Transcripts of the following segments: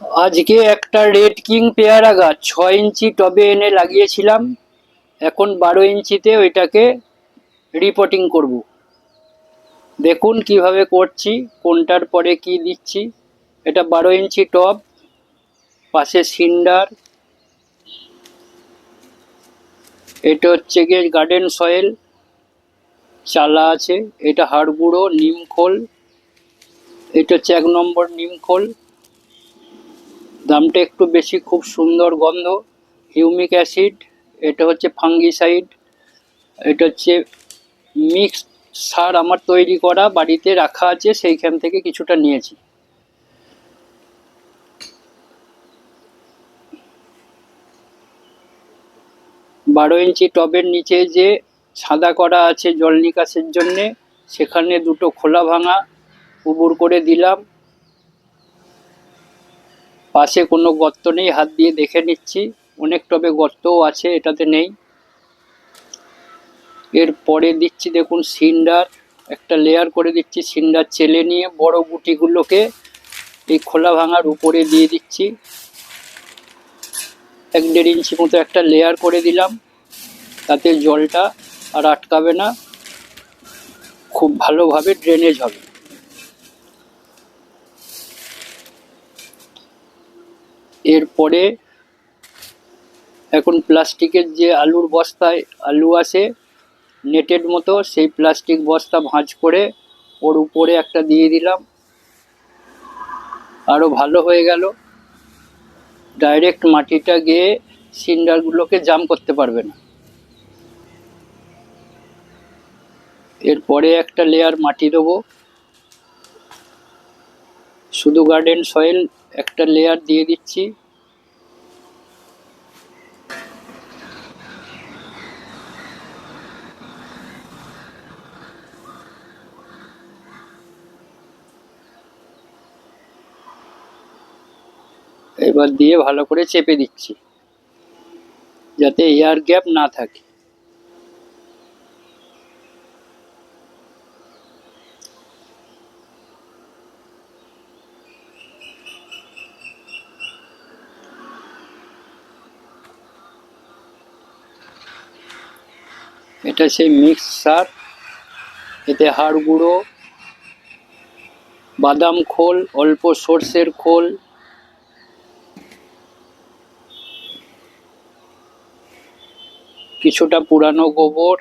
আজকে একটা red king পেয়ারা গাছ 6 ইঞ্চি টবে এনে লাগিয়েছিলাম। এখন 12 ইঞ্চিতে ওইটাকে রিপোর্টিং করব। দেখুন কিভাবে করছি, কোনটার পরে কি দিচ্ছি। এটা 12 ইঞ্চি টব, পাশে সিন্ডার, এটা হচ্ছে গিয়ে গার্ডেন সয়েল, চালা আছে, এটা হাড় গুঁড়ো, নিম খোল, এটা হচ্ছে 1 নম্বর নিম খোল, দামটা একটু বেশি, খুব সুন্দর গন্ধ। হিউমিক অ্যাসিড, এটা হচ্ছে ফাঙ্গিসাইড, এটা হচ্ছে মিক্সড সার আমার তৈরি করা, বাড়িতে রাখা আছে, সেইখান থেকে কিছুটা নিয়েছি। বারো ইঞ্চি টবের নিচে যে ছাদা করা আছে জল নিকাশের জন্যে, সেখানে দুটো খোলা ভাঙা উবুর করে দিলাম। পাশে কোনো গর্ত নেই, হাত দিয়ে দেখে নিচ্ছি। অনেক টবে গর্তও আছে, এটাতে নেই। এরপরে দিচ্ছি দেখুন সিন্ডার, একটা লেয়ার করে দিচ্ছি। সিন্ডার চেলে নিয়ে বড় গুটিগুলোকে এই খোলা ভাঙার উপরে দিয়ে দিচ্ছি। 1-1.5 ইঞ্চি মতো একটা লেয়ার করে দিলাম, তাতে জলটা আর আটকাবে না, খুব ভালোভাবে ড্রেনেজ হবে। এরপরে এখন প্লাস্টিকের যে আলুর বস্তায় আলু আসে নেটের মতো, সেই প্লাস্টিক বস্তা ভাঁজ করে ওর উপরে একটা দিয়ে দিলাম, আরও ভালো হয়ে গেল। ডাইরেক্ট মাটিটা গিয়ে সিন্ডারগুলোকে জাম করতে পারবে না। এরপরে একটা লেয়ার মাটি দেবো, শুধু গার্ডেন সয়েল একটা লেয়ার দিয়ে দিচ্ছি। এবার দিয়ে ভালো করে চেপে দিচ্ছি, যাতে এয়ার গ্যাপ না থাকে। এটা সেই মিক্স সার, এতে হাড় গুঁড়ো, বাদাম খোল, অল্প সর্ষের খোল, কিছুটা পুরানো গোবর,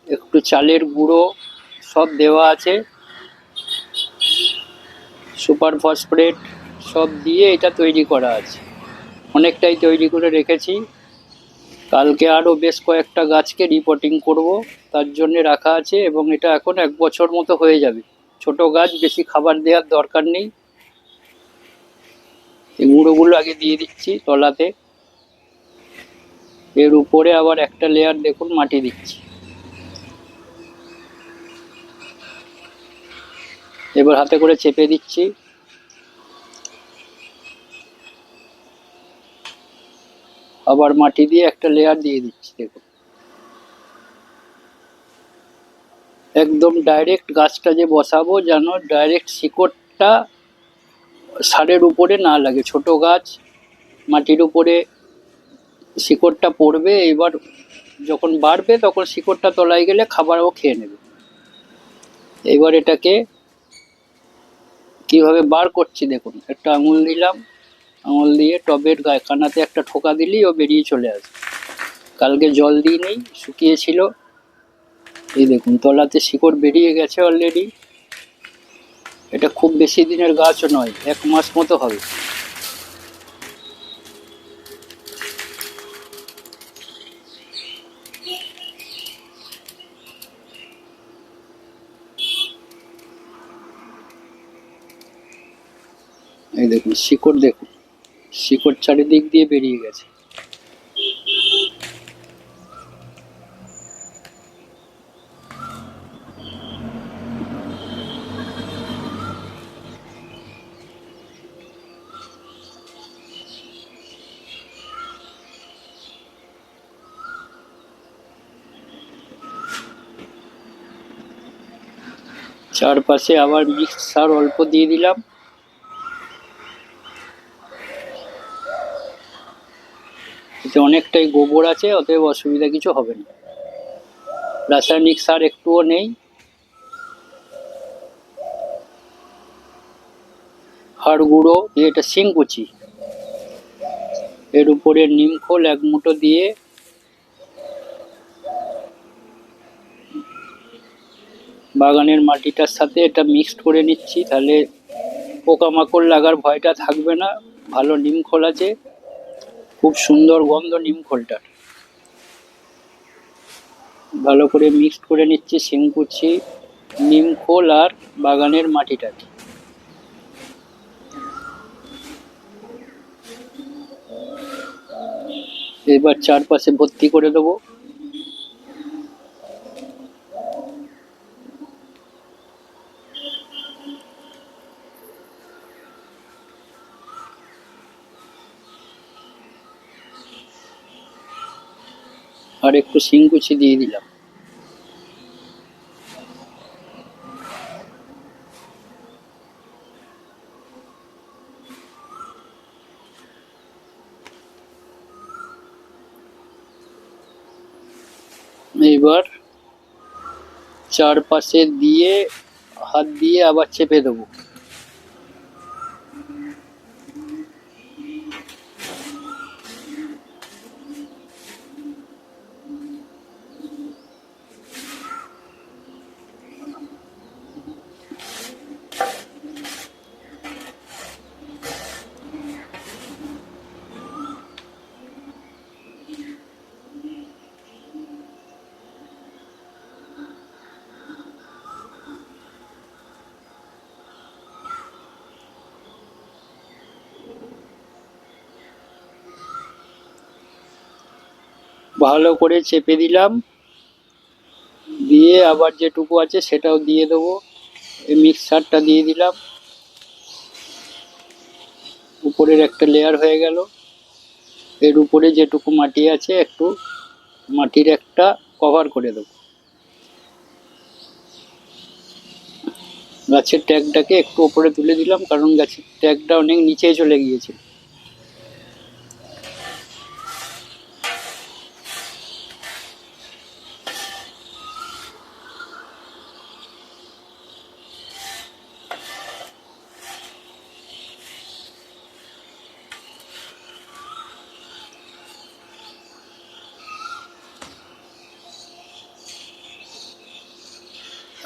একটু চালের গুঁড়ো সব দেওয়া আছে, সুপার ফসফেট সব দিয়ে এটা তৈরি করা আছে। অনেকটাই তৈরি করে রেখেছি, কালকে আরও বেশ কয়েকটা গাছকে রিপোর্টিং করব, তার জন্য রাখা আছে। এবং এটা এখন 1 বছর মতো হয়ে যাবে। ছোট গাছ, বেশি খাবার দেওয়ার দরকার নেই। এই গুঁড়োগুলো আগে দিয়ে দিচ্ছি তলাতে, এর উপরে আবার একটা লেয়ার দেখুন মাটি দিচ্ছি। এবার হাতে করে চেপে দিচ্ছি, আবার মাটি দিয়ে একটা লেয়ার দিয়ে দিচ্ছি। দেখুন একদম ডাইরেক্ট গাছটা যে বসাবো, যেন ডাইরেক্ট শিকড়টা সারের উপরে না লাগে। ছোট গাছ, মাটির উপরে শিকড়টা পড়বে, এবার যখন বাড়বে তখন শিকড়টা তলায় গেলে খাবারও খেয়ে নেবে। এবার এটাকে কিভাবে বার করছি দেখুন, একটা আঙুল দিলাম, আঙুল দিয়ে টবের গায়ে কানাতে একটা ঠোকা দিলেই ও বেরিয়ে চলে আসবে। কালকে জল দিই নেই, শুকিয়েছিল। এই দেখুন তলাতে শিকড় বেরিয়ে গেছে অলরেডি। এটা খুব বেশি দিনের গাছও নয়, 1 মাস মতো হবে। এই দেখুন শিকড়, দেখুন শিকড় চারিদিক দিয়ে বেরিয়ে গেছে। চারপাশে আবার মিক্স সার অল্প দিয়ে দিলাম। এতে অনেকটাই গোবর আছে, অতএব অসুবিধা কিছু হবে না। রাসায়নিক সার একটুও নেই। হাড় গুঁড়ো দিয়ে, এটা শিংকুচি, এর উপরে নিমখোল 1 মুঠো দিয়ে বাগানের মাটিটার সাথে এটা মিক্সড করে নিচ্ছি, তাহলে পোকামাকড় লাগার ভয়টা থাকবে না। ভালো নিমখোল আছে, খুব সুন্দর গন্ধ নিমখোলটার। ভালো করে মিক্সড করে নিচ্ছি শিংকুচি, নিমখোল আর বাগানের মাটিটাকে। এবার চারপাশে ভর্তি করে দেবো। আর একটু শিংকুচি দিয়ে দিলাম। এবার চারপাশে দিয়ে হাত দিয়ে আবার চেপে দেবো। ভালো করে চেপে দিলাম, দিয়ে আবার যেটুকু আছে সেটাও দিয়ে দেবো। এই মিক্সচারটা দিয়ে দিলাম, উপরের একটা লেয়ার হয়ে গেল। এর উপরে যেটুকু মাটি আছে একটু মাটির একটা কভার করে দেবো। গাছের ট্যাগটাকে একটু উপরে তুলে দিলাম, কারণ গাছের ট্যাগটা অনেক নিচে চলে গিয়েছে।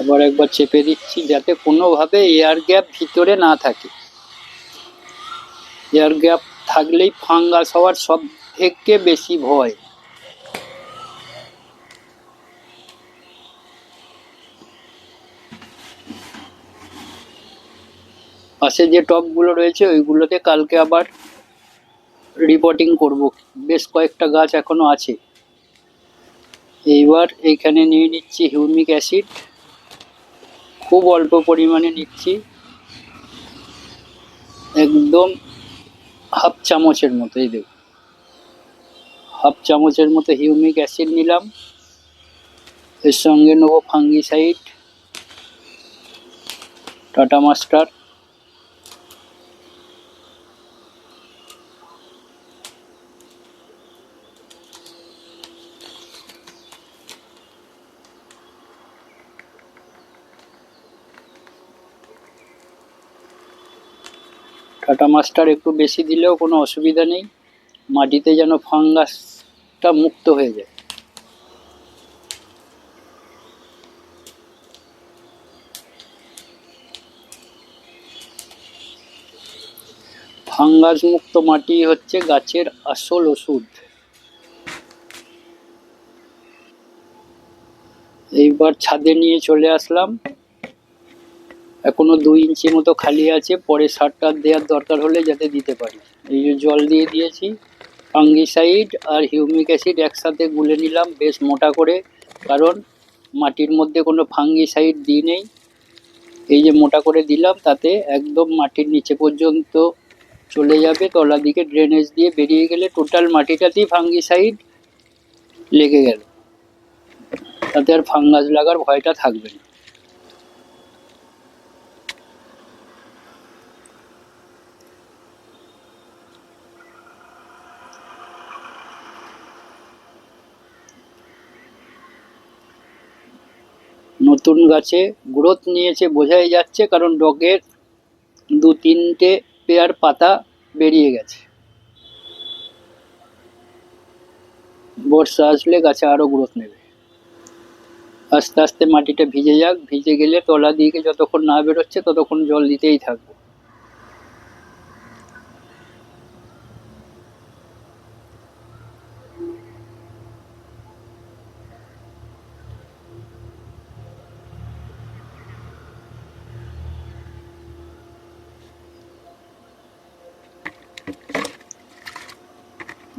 আবার একবার চেপে দিচ্ছি, যাতে কোনোভাবে এয়ার গ্যাপ ভিতরে না থাকে। এয়ার গ্যাপ থাকলেই ফাঙ্গাস হওয়ার সব থেকে বেশি ভয়। পাশে যে টবগুলো রয়েছে ওইগুলোতে কালকে আবার রিপোর্টিং করব, বেশ কয়েকটা গাছ এখনো আছে। এইবার এইখানে নিয়ে নিচ্ছি হিউমিক অ্যাসিড, খুব অল্প পরিমাণে নিচ্ছি, একদম হাফ চামচের মতো। এই দেখুন, হাফ চামচের মতো হিউমিক অ্যাসিড নিলাম। এর সঙ্গে নেবো fungicide, tata master. Tata master একটু বেশি দিলেও কোনো অসুবিধা নেই, মাটিতে যেন ফাঙ্গাসটা মুক্ত হয়ে যায়। ফাঙ্গাস মুক্ত মাটি হচ্ছে গাছের আসল ওষুধ। এইবার ছাদে নিয়ে চলে আসলাম, এখনো 2 ইঞ্চি মতো খালি আছে, পরে সারটা দেওয়ার দরকার হলে যাতে দিতে পারি। এই যে জল দিয়ে দিয়েছি, ফাঙ্গিসাইড আর হিউমিক অ্যাসিড একসাথে গুলে নিলাম বেশ মোটা করে, কারণ মাটির মধ্যে কোনো ফাঙ্গিসাইড দিই নেই। এই যে মোটা করে দিলাম, তাতে একদম মাটির নিচে পর্যন্ত চলে যাবে, তলা দিকে ড্রেনেজ দিয়ে বেরিয়ে গেলে টোটাল মাটিটাতেই ফাঙ্গিসাইড লেগে গেল, তাতে আর ফাঙ্গাস লাগার ভয়টা থাকবে না। নতুন গাছে গ্রোথ নিয়েছে বোঝাই যাচ্ছে, কারণ ডগের 2-3টে পেয়ার পাতা বেরিয়ে গেছে। বর্ষা আসলে গাছে আরো গ্রোথ নেবে। আস্তে আস্তে মাটিটা ভিজে যাক, ভিজে গেলে তলা দিয়ে যতক্ষণ না বেরোচ্ছে ততক্ষণ জল দিতেই থাকবো।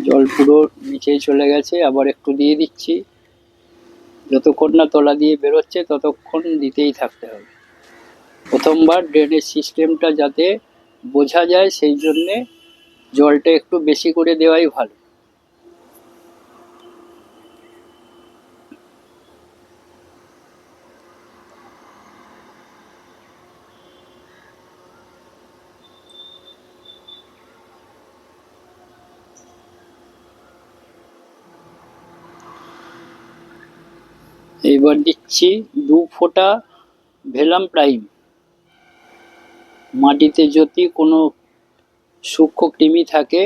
জল পুরো নিচেই চলে গেছে, আবার একটু দিয়ে দিচ্ছি। যতক্ষণ না তলা দিয়ে বেরোচ্ছে ততক্ষণ দিতেই থাকতে হবে। প্রথমবার ড্রেনেজ সিস্টেমটা যাতে বোঝা যায় সেই জন্যে জলটা একটু বেশি করে দেওয়াই ভালো। এইবার দিচ্ছি 2 ফোঁটা ভেলাম প্রাইম। মাটিতে যদি কোনো সূক্ষ্ম কৃমি থাকে,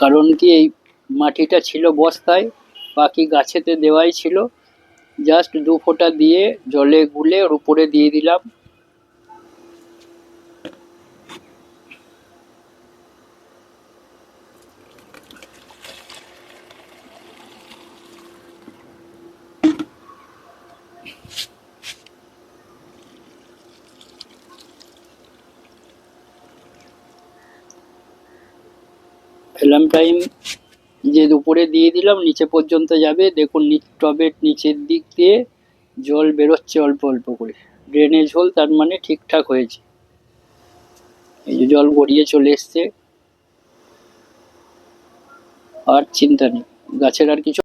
কারণ কি এই মাটিটা ছিল বস্তায়, বাকি গাছেতে দেওয়াই ছিল, জাস্ট 2 ফোঁটা দিয়ে জলে গুলে ওর উপরে দিয়ে দিলাম। ভেলাম প্রাইম যে উপরে দিয়ে দিলাম, নিচে পর্যন্ত যাবে। দেখুন টবের নিচের দিক দিয়ে জল বেরোচ্ছে অল্প অল্প করে, ড্রেনেজ হোল, তার মানে ঠিকঠাক হয়েছে। এই যে জল গড়িয়ে চলে এসছে, আর চিন্তা নেই, গাছের আর কিছু